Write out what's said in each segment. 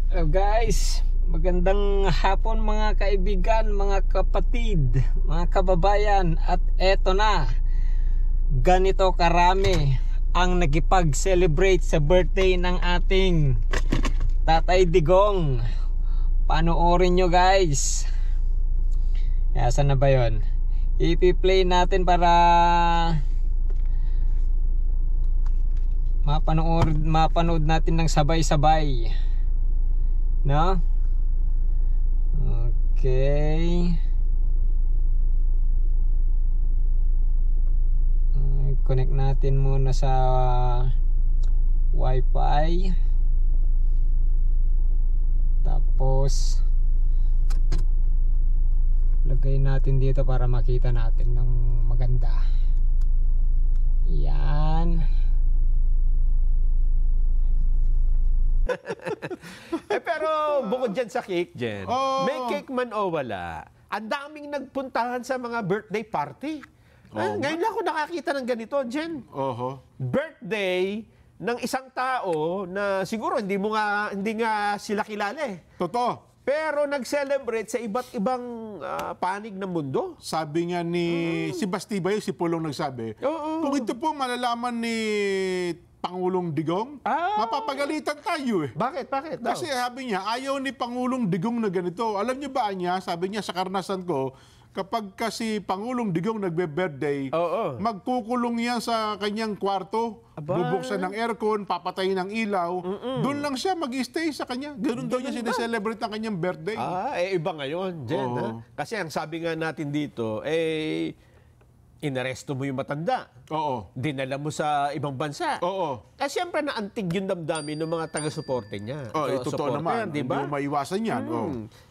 Hello guys, magandang hapon mga kaibigan, mga kapatid, mga kababayan. At eto na, ganito karami ang nakipag-celebrate sa birthday ng ating Tatay Digong. Panoorin nyo guys. Saan na ba yun? Ipi-play natin para mapanood natin ng sabay-sabay. No? Okay. Connect natin muna sa Wi-Fi. Tapos lagay natin dito para makita natin ng maganda. Yan. Pero bukod dyan sa cake, Jen, may cake man o wala, ang daming nagpuntahan sa mga birthday party. Ngayon lang ako nakakita ng ganito, Jen. Birthday ng isang tao na siguro hindi nga sila kilala eh. Totoo. Pero nag-celebrate sa iba't ibang panig ng mundo. Sabi nga ni si Bastibayo, si Pulong nagsabi, kung ito po malalaman ni Pangulong Digong, mapapagalitan tayo eh. Bakit? Bakit daw? Kasi sabi niya, ayaw ni Pangulong Digong na ganito. Alam niyo ba niya, sabi niya sa karanasan ko, kapag kasi Pangulong Digong nagbe-birthday, magkukulong yan sa kanyang kwarto, bubuksan ng aircon, papatayin ng ilaw, doon lang siya mag-stay sa kanya. Ganun daw niya sineselebrate ang kanyang birthday. Iba ngayon, Jen. Kasi ang sabi nga natin dito, inaresto mo yung matanda. Dinala mo sa ibang bansa. Kasi siyempre naantig yung damdamin ng mga taga-suporte niya. Totoo naman. Diba? Hindi mo maiwasan yan.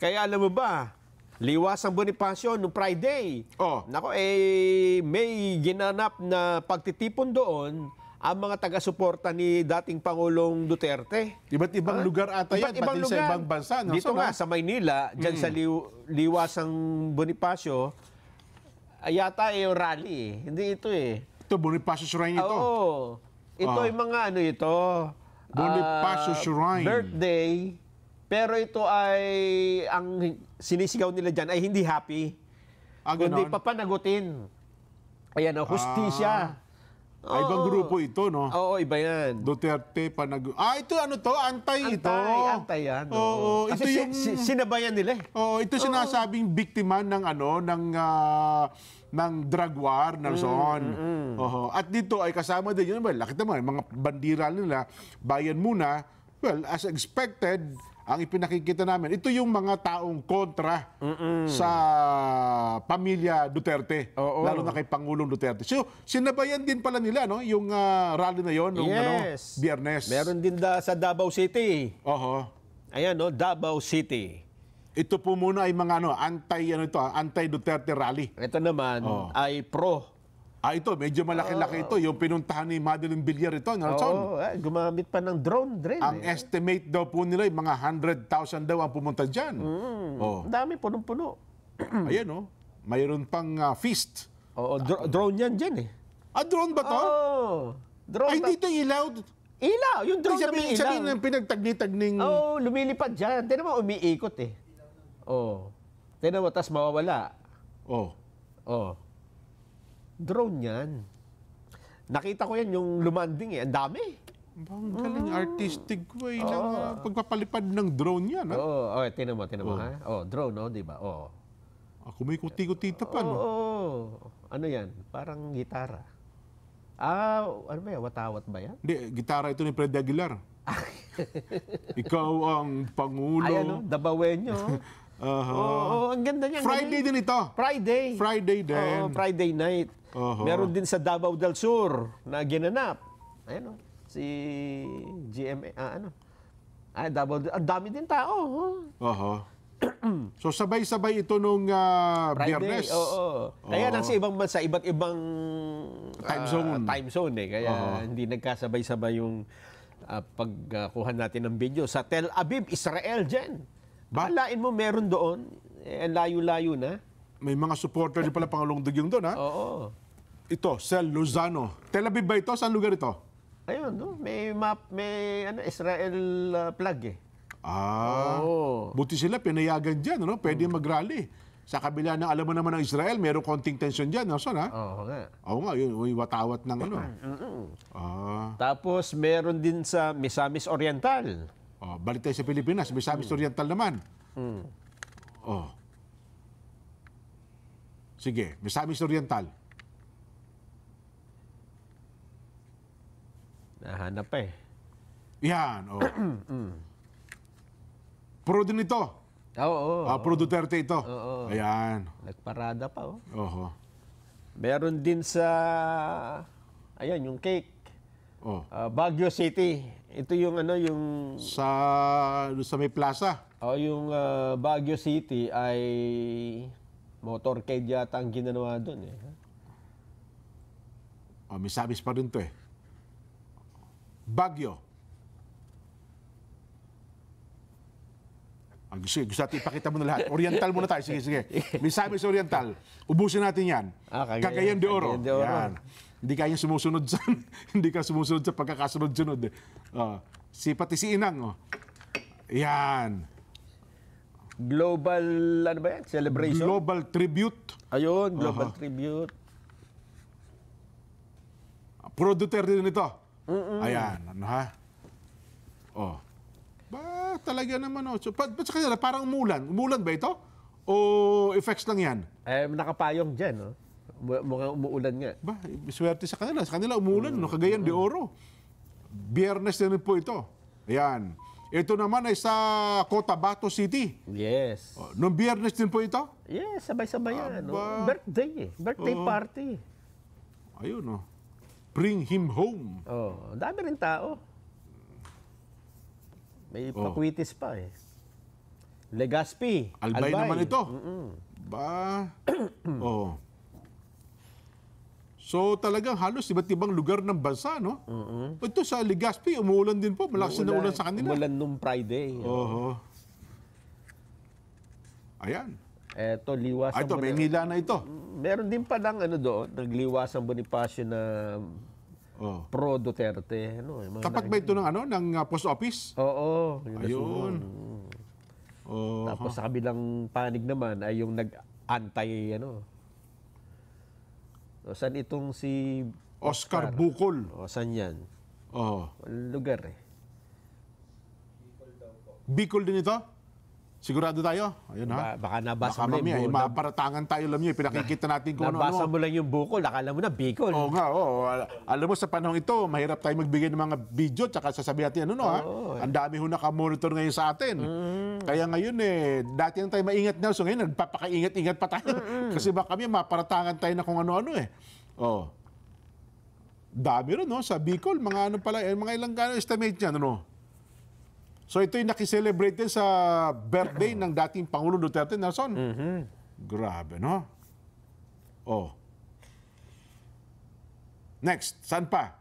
Kaya alam mo ba, Liwas ang Bonifacio noong Friday. Nako, may ginanap na pagtitipon doon ang mga taga-suporta ni dating Pangulong Duterte. Iba't ibang lugar ata yan, pati sa ibang bansa. No? Dito nga, sa Maynila, dyan sa Liwasang Bonifacio, yata yung rally. Hindi ito eh. Ito, Bonifacio Shrine ito. Ito yung mga ano ito. Bonifacio Shrine. Birthday. Pero ito ay, ang sinisigaw nila dyan ay hindi happy. Kundi papanagutin. Ayan o, hustisya. Ibang grupo ito, no? Iba yan. Duterte, ito ano to? Antay ito. Antay yan. Kasi ito yung sinabayan nila eh. Ito sinasabing biktima ng ng drug war ng zone. At dito ay kasama din yun. Well, nakita mo, mga bandira nila, bayan muna. Well, as expected, ang ipinakikita namin, ito yung mga taong kontra sa pamilya Duterte, lalo na kay Pangulong Duterte. So, sinabayan din pala nila, no, yung rally na yon nung Biyernes. Meron din sa Davao City. Ayan, no, Davao City. Ito po muna ay mga anti-Duterte rally. Ito naman ay pro. Ito, medyo malaki-laki ito. Yung pinuntahan ni Madeline Villar ito. Gumamit pa ng drone. Ang estimate daw po nila, mga 100,000 daw ang pumunta dyan. Ang dami, punong-puno. Ayan, mayroon pang feast. Drone yan dyan eh. Drone ba to? Drone. Hindi ito ilaw. Ilaw, yung drone na may ilaw. Sabihin ng pinagtagni-tagning... lumilipad dyan. Tignan mo, umiikot eh. Tignan mo, tas mawawala. Drone yan. Nakita ko yan yung lumanding eh. Ang dami. Ang galing artistic way ng pagpapalipad ng drone yan. Tingnan mo ha. Drone, di ba? Ako may kuti-kutita pa, no? Ano yan? Parang gitara. Ano ba yan? Watawat ba yan? Hindi, gitara ito ni Fred Aguilar. Ikaw ang Pangulo. Ayan, Dabawenyo. Ang ganda niya. Friday din ito. Friday din. Friday night. Meron din sa Davao del Sur na ginanap. Ayan si GMA, Davao, ang dami din tao. So sabay-sabay ito nung Biyernes. Kaya lang sa ibang bansa, iba't ibang time zone eh. Kaya hindi nagkasabay-sabay yung pagkuha natin ng video. Sa Tel Aviv, Israel, Jen. Balain mo meron doon. Layo-layo na. May mga supporter din pala Pangulong Digong doon, ha? Ito, Sel Lozano. Tel Aviv ba ito? Saan lugar ito? Ayun, no? May map, may Israel flag eh. Oo. Buti sila pinayagan dyan, ano? Pwede mag-rally. Sa kabila ng, alam mo naman ng Israel, mayroong konting tension dyan, Nelson, ha? Oo nga. Oo nga, yung watawat ng ano. Tapos meron din sa Misamis Oriental. Balik tayo sa Pilipinas, Misamis Oriental naman. Sige, Misamis Oriental. Nahanap pa eh. Yan, Pro din ito. Oo. Pro Duterte ito. Oo. Ayan. Nagparada pa, oh. Oho. Meron din sa, ayan, yung cake. Baguio City. Ito yung ano, yung... Sa may plaza. yung Baguio City ay motorcade yata ang ginanawa doon eh. Misamis pa rin to eh. Baguio. Gusto natin ipakita mo na lahat. Oriental muna tayo. Sige. Misamis Oriental. Ubusin natin yan. Cagayan de Oro. Cagayan de Oro. Yan. Hindi kaya sumusunod sa hindi ka sumusunod sa pagkakasunod-sunod. Pati si Inang. Yan. Global, ano ba yan? Celebration? Global Tribute. Ayun, Global Tribute. Pro Duterte din ito. Ayan. Ano ha? Talaga naman. So, sa kanila, parang umulan. Umulan ba ito? O effects lang yan? Nakapayong dyan, no? Mukhang umuulan nga. Swerte sa kanila. Sa kanila umulan, no? Cagayan de Oro. Biyernes din po ito. Ayan. Ito naman ay sa Cotabato City. Yes. Noong Biyernes din po ito? Yes, sabay-sabay yan. No? Birthday eh. Birthday party. Ayun, no? Bring him home. Dami rin tao. May pakwitis pa eh. Legazpi. Albay naman ito. So talagang halos iba't ibang lugar ng bansa, no? Ito sa Legazpi, umuulan din po. Malakas na ulan sa kanila. Umulan nung Friday. Ayan. Eto, liwasan Ito, may nila na ito. Meron din pa lang doon, nagliwasang Bonifacio na pro Duterte. Tapat ba ito ng post office? Oo. Ayun. Tapos sa kabilang panig naman ay yung nag-anti, saan itong si Oscar Bukol. Saan yan? Lugar eh. Bicol din ito? Sigurado tayo? Ayun ha? Baka nabasa Baka mo mamaya, yung maparatangan tayo lang yun. Pinakikita natin kung nabasa ano-ano. mo lang yung Bukol, akala mo na Bicol. Oo nga, alam mo sa panahon ito, mahirap tayo magbigay ng mga video tsaka sasabihin natin Ang dami ho naka-monitor ngayon sa atin. Kaya ngayon dati lang tayo maingat Nelson, ngayon nagpapakaingat-ingat pa tayo. Kasi baka kami maparatangan tayo na kung ano-ano eh. Dami rin sa Bicol, mga mga ilang estimate niyan, So ito yung nakiselebrate din sa birthday ng dating Pangulo Duterte, Nelson. Grabe, no? Next, saan pa?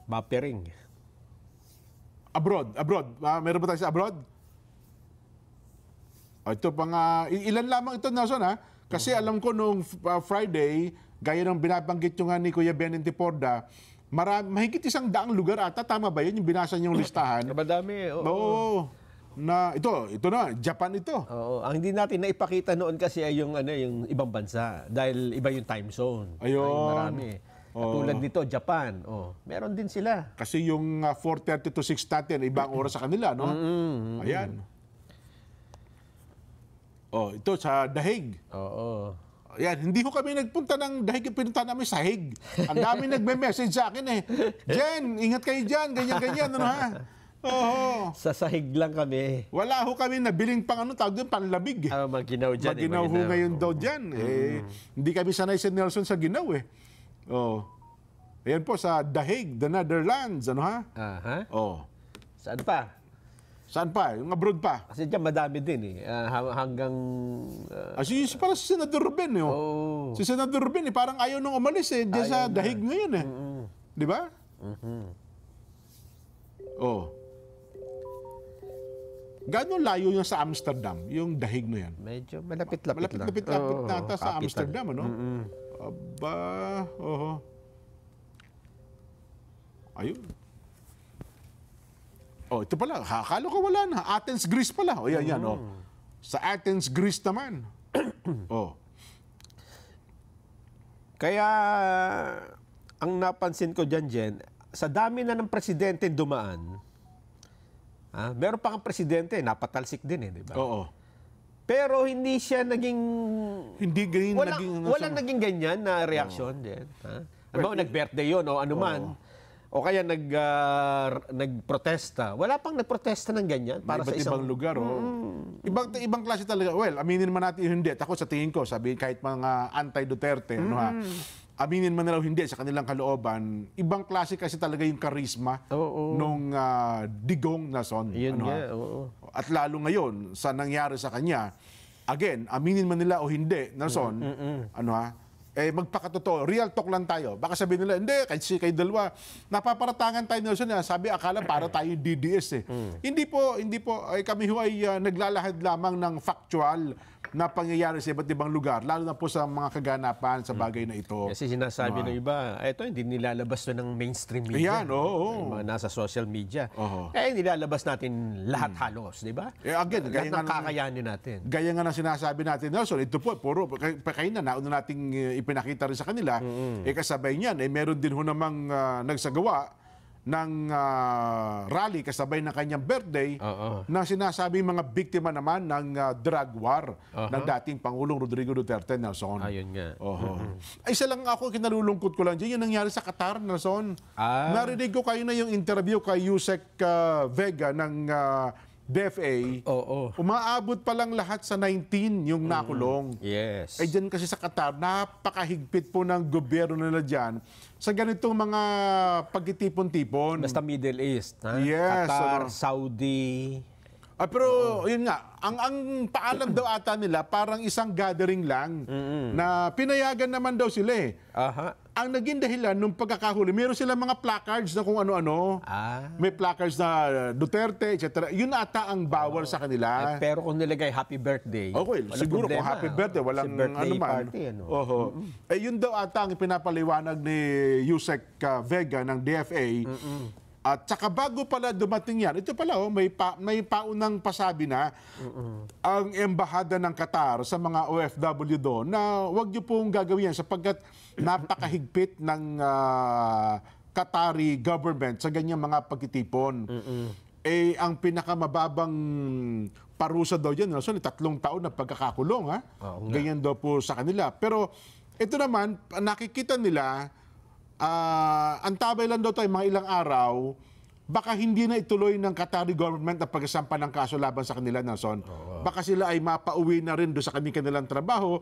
Mapering. Abroad. Meron ba tayo sa abroad? Ito ilan lamang ito, Nelson, ha? Kasi alam ko nung Friday, gaya ng binabanggit nyo nga ni Kuya Ben Antiporda, mahigit 100 lugar ata. Tama ba yun? Yung binasa niyong listahan? Madami. Oo. Ito na, Japan ito. Ang hindi natin naipakita noon kasi ay yung ibang bansa. Dahil iba yung time zone. Ayun. Marami. Tulad nito, Japan. Meron din sila. Kasi yung 4:30 to 6 natin, ibang oras sa kanila, no? Ayan. Ito sa Dahig. Ayan, hindi ko kami nagpunta ng Dahig, pinunta namin sa Hague. Ang dami nagme-message sa akin Jen, ingat kayo dyan, ganyan-ganyan, ha? Sa sahig lang kami. Wala ho kami nabiling tawag doon, panlabig. Maginaw dyan. Maginaw ho ngayon daw dyan. Hindi kami sanay sa Nelson sa ginaw Ayan po sa Dahig, the Netherlands, ha? Saan pa? Saan pa? Yung abroad pa? Kasi dyan madami din hanggang... Parang si Senador Ruben Si Senador Ruben parang ayaw nung umalis diyan sa Dahig ngayon Di ba? Gaano layo niya sa Amsterdam, yung Dahig na yan? Medyo malapit-lapit lang. Malapit-lapit nata sa Amsterdam, Aba, ayun. Ito pala. Akala ko wala na. Athens, Greece pala. Yan. Sa Athens, Greece naman. Kaya, ang napansin ko dyan, Jen, sa dami na ng presidente dumaan, meron pa kang presidente, napatalsik din di ba? Oo. Pero hindi siya naging... Hindi ganyan Walang naging ganyan na reaksyon, Jen. Ano, nag-birthday yun o anuman. O kaya nagprotesta. Wala pang nagprotesta ng ganyan para sa isang ibang lugar. Ibang klase talaga. Well, aminin man natin hindi. At ako sa tingin ko, sabihin kahit mga anti-Duterte, aminin man nila hindi sa kanilang kalooban, ibang klase kasi talaga yung karisma nung Digong Nason. At lalo ngayon, sa nangyari sa kanya, again, aminin man nila o hindi, Nason, magpakatotoo, real talk lang tayo. Baka sabihin nila, hindi, kay dalawa, napaparatangan tayo Nelson, sabi, akala para tayo DDS Hindi po, kami ho ay naglalahad lamang ng factual na pangyayari sa iba't ibang lugar, lalo na po sa mga kaganapan sa bagay na ito. Kasi sinasabi ng iba, ito hindi nilalabas na ng mainstream media. Yan, mga nasa social media. Kaya nilalabas natin lahat halos, di ba? Again, lahat ng kakayanin natin. Gaya nga na sinasabi natin, Nelson, ito po, puro, kayo na, nauna nating ipinakita rin sa kanila, kasabay niyan, meron din ho namang nagsagawa ng rally kasabay ng kanyang birthday na sinasabi mga biktima naman ng drug war ng dating Pangulong Rodrigo Duterte, Nelson. Ayun nga. Isa lang ako, kinalulungkot ko lang dyan, yung nangyari sa Qatar, Nelson. Narinig ko kayo na yung interview kay Yusek Vega ng DFA. Umaabot pa lang lahat sa 19 yung nakulong. Yes. Dyan kasi sa Qatar, napakahigpit po ng gobyerno nila dyan sa ganitong mga pagtitipon-tipon. Basta Middle East. Yes. Qatar, Saudi. Pero yun nga, ang paalam daw ata nila parang isang gathering lang na pinayagan naman daw sila Ang naging dahilan nung pagkakahuli, meron silang mga placards na kung ano-ano. May placards na Duterte, etc. Yun ata ang bawal sa kanila. Pero kung nilagay happy birthday, okay, siguro problema. kung happy birthday, walang birthday ano man. party, Yun daw ata ang pinapaliwanag ni Yusek Vega ng DFA. At saka bago pala dumating yan, ito pala may paunang pasabi na ang embahada ng Qatar sa mga OFW doon na wag niyo pong gagawin yan sapagkat napakahigpit ng Qatari government sa ganyang mga pagtitipon. Ang pinakamababang parusa daw dyan, 3 taon na pagkakakulong. Ganyan daw po sa kanila. Pero ito naman, nakikita nila, ang tabay lang daw tayo mga ilang araw, baka hindi na ituloy ng Qatari government ang pagkasampa ng kaso laban sa kanila, Nelson. Baka sila ay mapauwi na rin doon sa kanilang trabaho.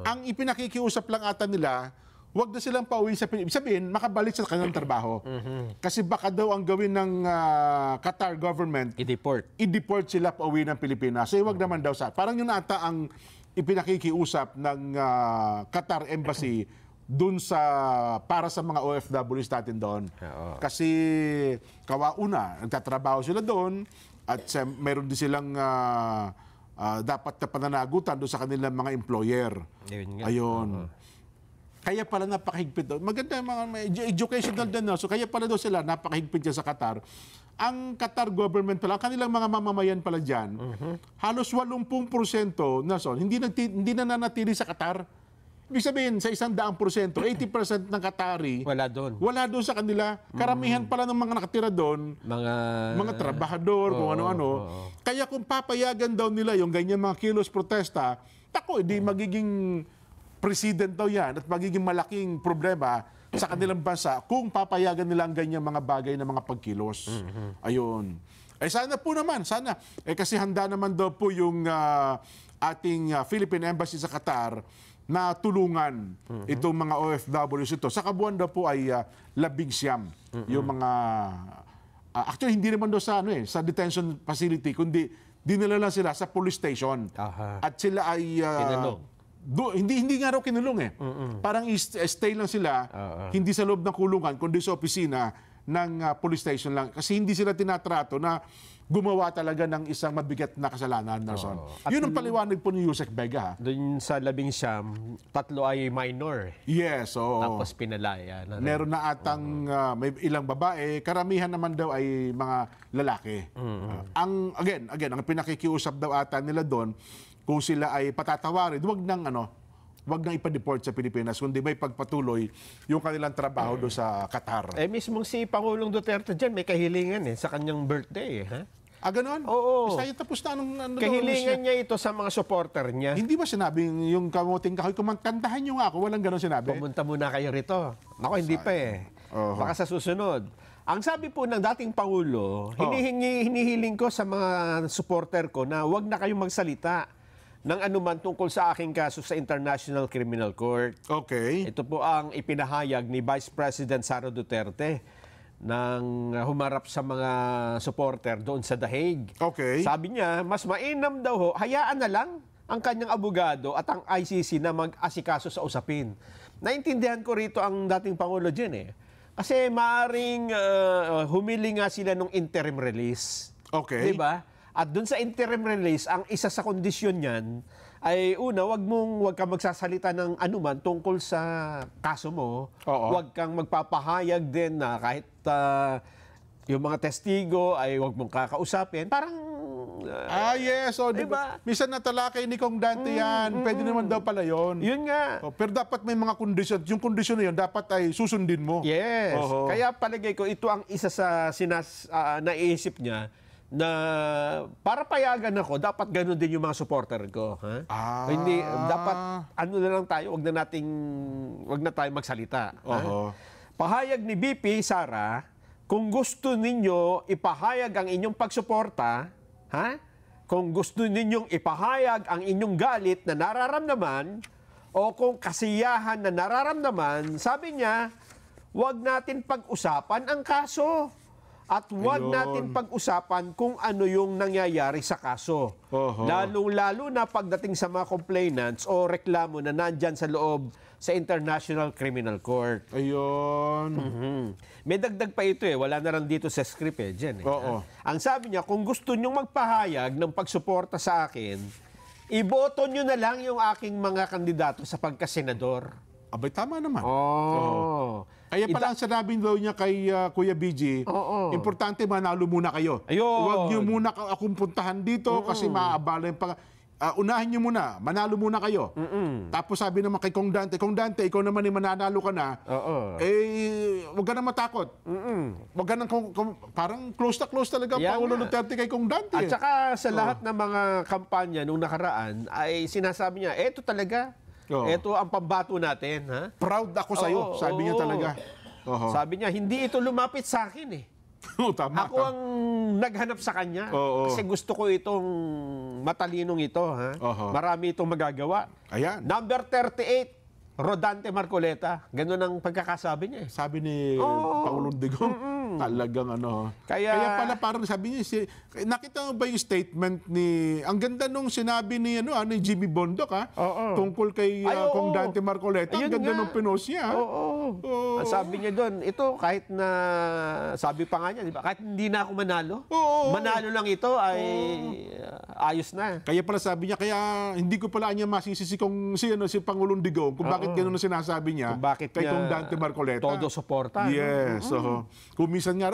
Ang ipinakikiusap lang ata nila, wag na silang pauwi sa Pilipinas. Sabihin, makabalik sa kanilang trabaho. Kasi baka daw ang gawin ng Qatar government, i-deport sila pauwi ng Pilipinas. So wag naman daw sa. Parang yun ata ang ipinakikiusap ng Qatar Embassy dun para sa mga OFWs natin doon. Kasi kawauna, nagtatrabaho sila doon at meron din silang dapat na pananagutan doon sa kanilang mga employer. Ayun. Kaya pala napakahigpit doon. Maganda mga educational din. So kaya pala daw sila napakahigpit dyan sa Qatar. Ang Qatar government pala, kanilang mga mamamayan pala dyan, halos 80%, Nelson, hindi na nanatili sa Qatar. Ibig sabihin, sa 100%, 80% ng Qatari, wala doon sa kanila. Karamihan pala ng mga nakatira doon, mga trabahador, kung ano-ano. Kaya kung papayagan daw nila yung ganyan mga kilos protesta, hindi magiging president daw yan at magiging malaking problema sa kanilang bansa kung papayagan nila ang ganyan mga bagay na mga pagkilos. Ayun. Sana po naman, sana. Kasi handa naman daw po yung ating Philippine Embassy sa Qatar na tulungan itong mga OFWs ito. Sa kabuuan daw po ay 19 yung mga actually hindi naman daw sa detention facility kundi dinala lang sila sa police station. At sila ay hindi nga raw kinulong Parang stay lang sila hindi sa loob ng kulungan kundi sa opisina police station lang. Kasi hindi sila tinatrato na gumawa talaga ng isang mabigat na kasalanan, Nelson. Yun ang paliwanag po ni Yusek Vega. Doon sa 11, 3 ay minor. Yes, oo. Tapos pinalaya. Meron na atang may ilang babae, karamihan naman daw ay mga lalaki. Ang pinakikiusap daw ata nila doon, kung sila ay patatawarin, wag nang ipa-deport sa Pilipinas, kundi may pagpatuloy yung kanilang trabaho doon sa Qatar. Mismong si Pangulong Duterte dyan, may kahilingan sa kanyang birthday. Ha? Ganon? Oo. Sayang tapos na anong Kahilingan niya ito sa mga supporter niya. Hindi ba sinabing yung kamuting kahoy, kumantantahan nyo nga ako, walang ganon sinabi? Pumunta muna kayo rito. Ako, hindi pa Baka sa susunod. Ang sabi po ng dating Pangulo, hinihiling ko sa mga supporter ko na wag na kayong magsalita ng anuman tungkol sa aking kaso sa International Criminal Court. Okay. Ito po ang ipinahayag ni Vice President Sara Duterte nang humarap sa mga supporter doon sa The Hague. Okay. Sabi niya, mas mainam daw hayaan na lang ang kanyang abogado at ang ICC na mag-asikaso sa usapin. Naintindihan ko rito ang dating Pangulo dyan Kasi maaring humili nga sila ng interim release. Okay. Diba? At dun sa interim release, ang isa sa kondisyon niyan ay una, wag kang magsasalita ng anuman tungkol sa kaso mo. Oo. Wag kang magpapahayag din na kahit yung mga testigo ay wag mong kakausapin. Parang yes. So, diba? Minsan natalakay ni Kong Dante yan. Pwede naman daw pala yun. Yun nga. Pero dapat may mga kondisyon. Yung kondisyon na yun, dapat ay susundin mo. Yes. Oho. Kaya palagay ko, ito ang isa sa naisip niya na para payagan ako, dapat ganun din yung mga supporter ko. Ha? Hindi, dapat na lang tayo, wag na tayo magsalita. Oho. Pahayag ni BP Sara, kung gusto ninyo ipahayag ang inyong pagsuporta, kung gusto ninyong ipahayag ang inyong galit na nararamdaman o kung kasiyahan na nararamdaman, sabi niya, wag natin pag-usapan ang kaso. At huwag natin pag-usapan kung ano yung nangyayari sa kaso. Lalong-lalo na pagdating sa mga complainants o reklamo na nandyan sa loob sa International Criminal Court. Ayun. May dagdag pa ito wala na lang dito sa script dyan. Oo. Ang sabi niya, kung gusto nyong magpahayag ng pagsuporta sa akin, iboto nyo na lang yung aking mga kandidato sa pagkasenador. Abay, tama naman. Kaya Kaya pala ang sinabi daw niya kay Kuya BG, importante manalo muna kayo. Ayun. Huwag niyo muna akong puntahan dito kasi maaabala yung unahin niyo muna, manalo muna kayo. Tapos sabi naman kay Kong Dante, ikaw naman mananalo ka na. Huwag ka na matakot. Huwag ka na, parang close talaga ang Pangulo Duterte kay Kong Dante. At saka sa lahat ng mga kampanya nung nakaraan, ay sinasabi niya, eto talaga. Ito ang pambato natin. Proud ako sa'yo, sabi niya talaga. Sabi niya, hindi ito lumapit sa akin Tama. Ako ang naghanap sa kanya. Kasi gusto ko itong matalinong ito. Marami itong magagawa. Ayan. Number 38, Rodante Marcoleta. Ganun ang pagkakasabi niya. Sabi ni Pangulong Digong, talagang Kaya pala parang sabi niya, nakita mo ba yung statement ni, ang ganda nung sinabi ni, ni Jimmy Bondok tungkol kay Kong Dante Marcoleta. Ang ganda nung pinost niya. Ang sabi niya doon, ito kahit na, sabi pa nga niya, di ba? Kahit hindi na ako manalo, manalo lang ito ay ayos na. Kaya pala sabi niya, kaya hindi ko pala niya masisisi si Pangulong Digong kung bakit ganun ang sinasabi niya kung bakit kay niya Kong Dante Marcoleta. todo suporta. Yes. Kung minsan nga